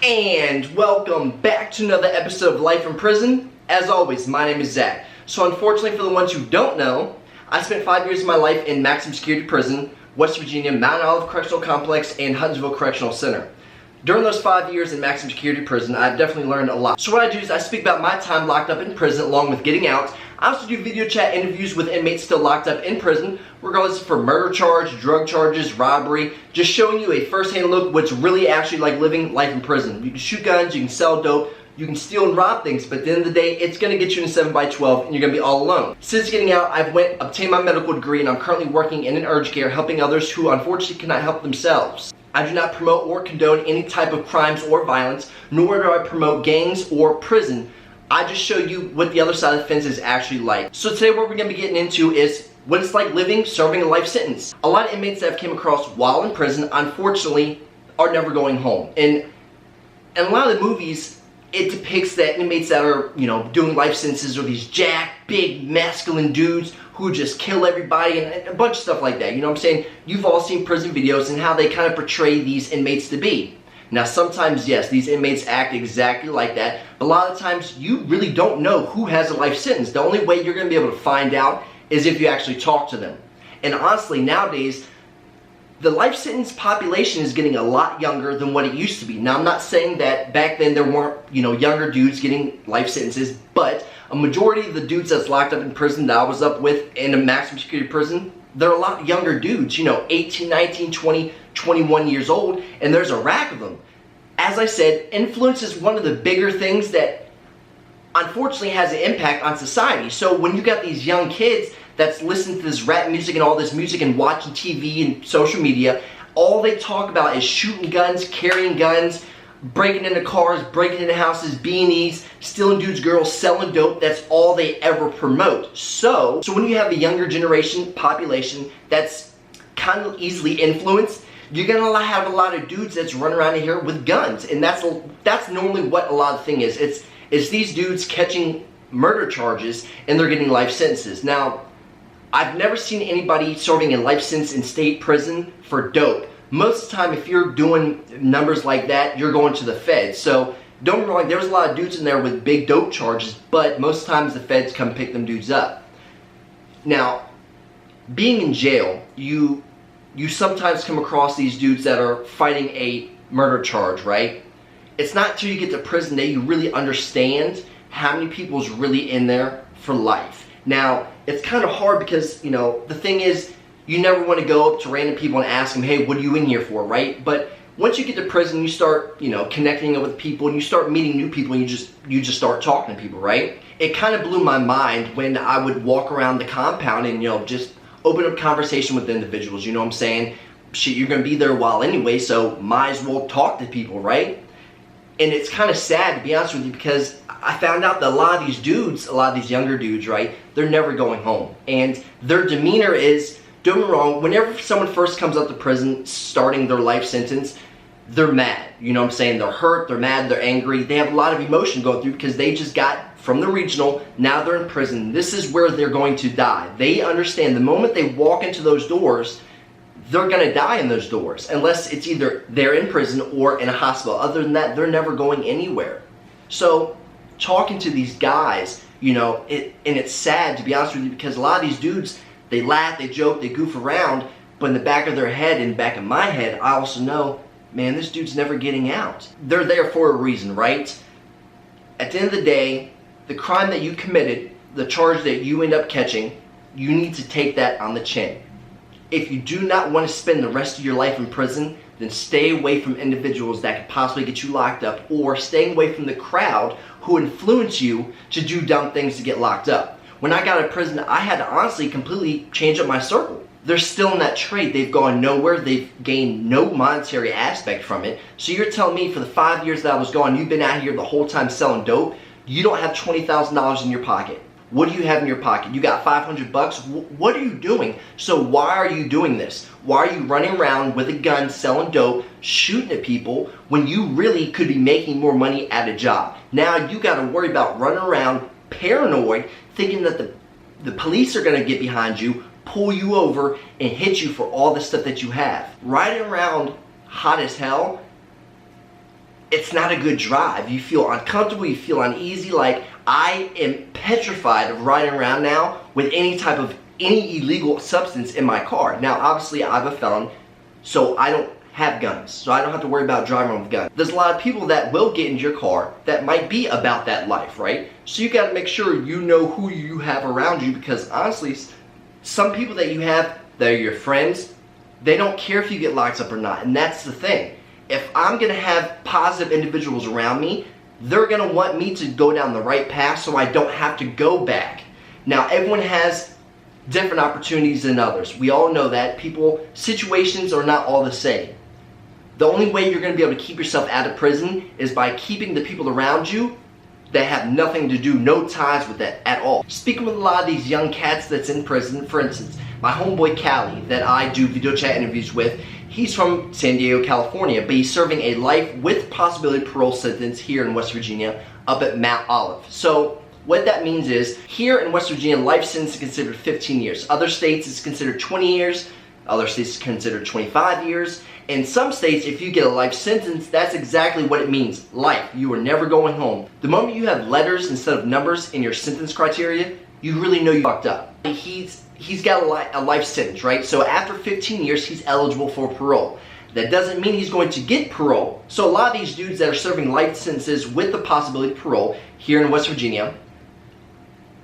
And welcome back to another episode of Life in Prison. As always, my name is Zach. So unfortunately for the ones who don't know, I spent 5 years of my life in maximum security prison, West Virginia, Mount Olive Correctional Complex, and Huntsville Correctional Center. During those 5 years in maximum security prison, I've definitely learned a lot. So what I do is I speak about my time locked up in prison along with getting out. I also do video chat interviews with inmates still locked up in prison, regardless for murder charge, drug charges, robbery, just showing you a first-hand look what's really actually like living life in prison. You can shoot guns, you can sell dope, you can steal and rob things, but at the end of the day, it's going to get you in 7x12 and you're going to be all alone. Since getting out, I've obtained my medical degree and I'm currently working in an urgent care helping others who unfortunately cannot help themselves. I do not promote or condone any type of crimes or violence, nor do I promote gangs or prison. I just show you what the other side of the fence is actually like. So today what we're going to be getting into is what it's like serving a life sentence. A lot of inmates that I've came across while in prison, unfortunately, are never going home. And in a lot of the movies, it depicts that inmates that are, doing life sentences are these jacked, big, masculine dudes who just kill everybody and a bunch of stuff like that. You know what I'm saying? You've all seen prison videos and how they kind of portray these inmates to be. Now sometimes, yes, these inmates act exactly like that, but a lot of times you really don't know who has a life sentence. The only way you're going to be able to find out is if you actually talk to them. And honestly, nowadays, the life sentence population is getting a lot younger than what it used to be. Now, I'm not saying that back then there weren't, younger dudes getting life sentences, but a majority of the dudes that's locked up in prison that I was up with in a maximum security prison, they're a lot younger dudes, 18, 19, 20, 21 years old, and there's a rack of them. As I said, influence is one of the bigger things that unfortunately has an impact on society. So when you got these young kids that's listening to this rap music and all this music and watching TV and social media, all they talk about is shooting guns, carrying guns, breaking into cars, breaking into houses, beanies, stealing dudes' girls, selling dope. That's all they ever promote. So when you have a younger generation population that's kind of easily influenced, you're gonna have a lot of dudes that's running around here with guns, and that's normally what a lot of the thing is. It's these dudes catching murder charges and they're getting life sentences. Now, I've never seen anybody serving a life sentence in state prison for dope. Most of the time, if you're doing numbers like that, you're going to the feds. So don't get me wrong, there's a lot of dudes in there with big dope charges, but most times the feds come pick them dudes up. Now, being in jail, you sometimes come across these dudes that are fighting a murder charge, right? It's not until you get to prison that you really understand how many people's really in there for life. Now, it's kind of hard because, the thing is, you never want to go up to random people and ask them, hey, what are you in here for, right? But once you get to prison, you start, connecting with people and you start meeting new people and you just start talking to people, right? It kind of blew my mind when I would walk around the compound and, just open up conversation with individuals, you know what I'm saying? Shit, you're going to be there a while anyway, so might as well talk to people, right? And it's kind of sad, to be honest with you, because I found out that a lot of these dudes, a lot of these younger dudes, right, they're never going home. And their demeanor is, don't get me wrong, whenever someone first comes out to prison starting their life sentence, they're mad. You know what I'm saying? They're hurt, they're mad, they're angry. They have a lot of emotion going through because they just got from the regional, now they're in prison. This is where they're going to die. They understand the moment they walk into those doors, they're going to die in those doors. Unless it's either they're in prison or in a hospital. Other than that, they're never going anywhere. So talking to these guys, and it's sad, to be honest with you, because a lot of these dudes, they laugh, they joke, they goof around, but in the back of their head and back of my head, I also know, man, this dude's never getting out. They're there for a reason, right? At the end of the day, the crime that you committed, the charge that you end up catching, you need to take that on the chin. If you do not want to spend the rest of your life in prison, then stay away from individuals that could possibly get you locked up, or staying away from the crowd who influence you to do dumb things to get locked up. When I got out of prison, I had to honestly completely change up my circle. They're still in that trade. They've gone nowhere. They've gained no monetary aspect from it. So you're telling me for the 5 years that I was gone, you've been out here the whole time selling dope, you don't have $20,000 in your pocket. What do you have in your pocket? You got 500 bucks? What are you doing? So why are you doing this? Why are you running around with a gun, selling dope, shooting at people when you really could be making more money at a job? Now you got to worry about running around paranoid, thinking that the police are going to get behind you, pull you over, and hit you for all the stuff that you have. Riding around hot as hell, it's not a good drive. You feel uncomfortable, you feel uneasy. Like, I am petrified of riding around now with any illegal substance in my car. Now, obviously, I'm a felon, so I don't have guns, so I don't have to worry about driving around with guns. There's a lot of people that will get into your car that might be about that life, right? So you got to make sure you know who you have around you, because honestly, some people that you have that are your friends, they don't care if you get locked up or not, and that's the thing. If I'm going to have positive individuals around me, they're going to want me to go down the right path so I don't have to go back. Now, everyone has different opportunities than others. We all know that. Situations are not all the same. The only way you're going to be able to keep yourself out of prison is by keeping the people around you that have nothing to do, no ties with that at all. Speaking with a lot of these young cats that's in prison, for instance, my homeboy Callie that I do video chat interviews with, he's from San Diego, California, but he's serving a life with possibility parole sentence here in West Virginia up at Mount Olive. So what that means is, here in West Virginia, life sentence is considered 15 years. Other states it's considered 20 years. Other states it's considered 25 years. In some states, if you get a life sentence, that's exactly what it means. Life. You are never going home. The moment you have letters instead of numbers in your sentence criteria, you really know you fucked up. He's got a life sentence, right? So after 15 years, he's eligible for parole. That doesn't mean he's going to get parole. So a lot of these dudes that are serving life sentences with the possibility of parole here in West Virginia,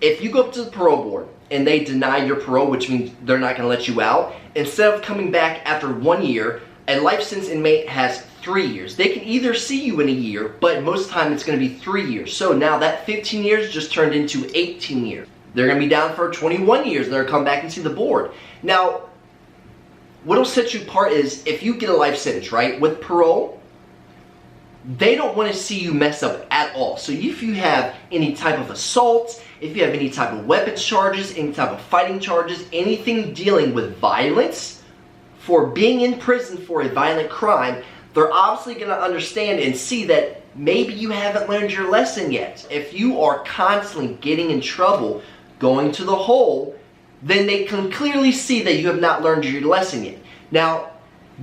if you go up to the parole board and they deny your parole, which means they're not going to let you out, instead of coming back after 1 year, a life sentence inmate has 3 years. They can either see you in a year, but most of the time it's going to be 3 years. So now that 15 years just turned into 18 years. They're going to be down for 21 years. They're going to come back and see the board. Now, what will set you apart is if you get a life sentence, right, with parole, they don't want to see you mess up at all. So if you have any type of assaults, if you have any type of weapons charges, any type of fighting charges, anything dealing with violence, for being in prison for a violent crime, they're obviously going to understand and see that maybe you haven't learned your lesson yet. If you are constantly getting in trouble, going to the hole, then they can clearly see that you have not learned your lesson yet. Now,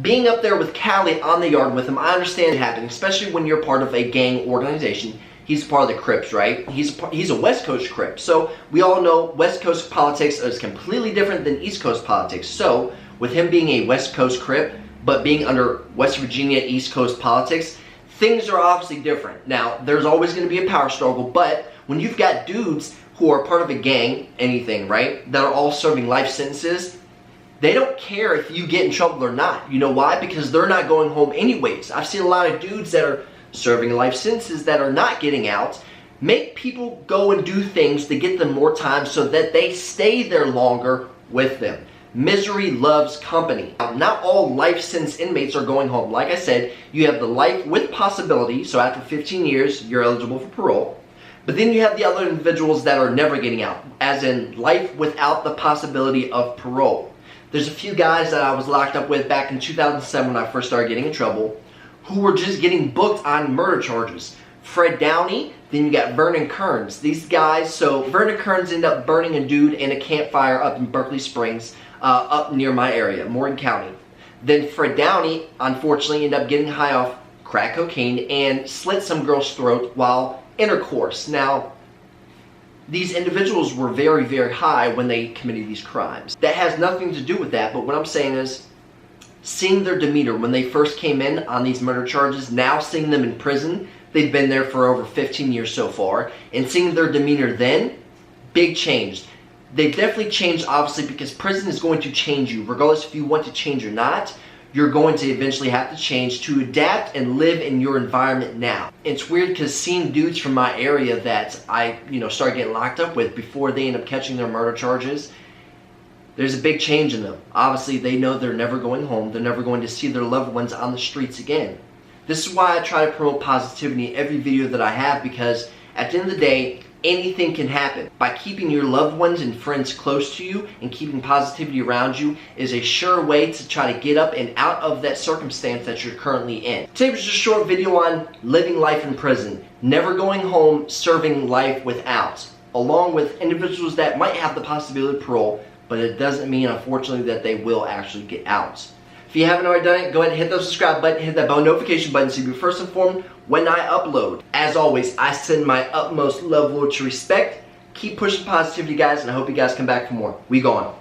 being up there with Callie on the yard with him, I understand it happening, especially when you're part of a gang organization. He's part of the Crips, right? He's a West Coast Crip. So we all know West Coast politics is completely different than East Coast politics. So with him being a West Coast Crip, but being under West Virginia East Coast politics, things are obviously different. Now, there's always going to be a power struggle, but when you've got dudes who are part of a gang, anything, right, that are all serving life sentences, they don't care if you get in trouble or not. You know why? Because they're not going home anyways. I've seen a lot of dudes that are serving life sentences that are not getting out, make people go and do things to get them more time so that they stay there longer with them. Misery loves company. Now, not all life sentence inmates are going home. Like I said, you have the life with possibility, so after 15 years, you're eligible for parole. But then you have the other individuals that are never getting out, as in life without the possibility of parole. There's a few guys that I was locked up with back in 2007 when I first started getting in trouble, who were just getting booked on murder charges. Fred Downey, then you got Vernon Kearns. These guys, so Vernon Kearns ended up burning a dude in a campfire up in Berkeley Springs, up near my area, Morgan County. Then Fred Downey, unfortunately, ended up getting high off crack cocaine and slit some girl's throat while intercourse. Now, these individuals were very, very high when they committed these crimes. That has nothing to do with that, but what I'm saying is, seeing their demeanor when they first came in on these murder charges, now seeing them in prison, they've been there for over 15 years so far, and seeing their demeanor then, big change. They've definitely changed, obviously, because prison is going to change you. Regardless if you want to change or not, you're going to eventually have to change to adapt and live in your environment now. It's weird because seeing dudes from my area that I, started getting locked up with before they end up catching their murder charges, there's a big change in them. Obviously, they know they're never going home. They're never going to see their loved ones on the streets again. This is why I try to promote positivity in every video that I have, because at the end of the day, anything can happen. By keeping your loved ones and friends close to you and keeping positivity around you is a sure way to try to get up and out of that circumstance that you're currently in. Today was just a short video on living life in prison, never going home, serving life without, along with individuals that might have the possibility of parole, but it doesn't mean, unfortunately, that they will actually get out. If you haven't already done it, go ahead and hit the subscribe button, hit that bell notification button so you'll be first informed when I upload. As always, I send my utmost love, loyalty, respect. Keep pushing positivity, guys, and I hope you guys come back for more. We gone.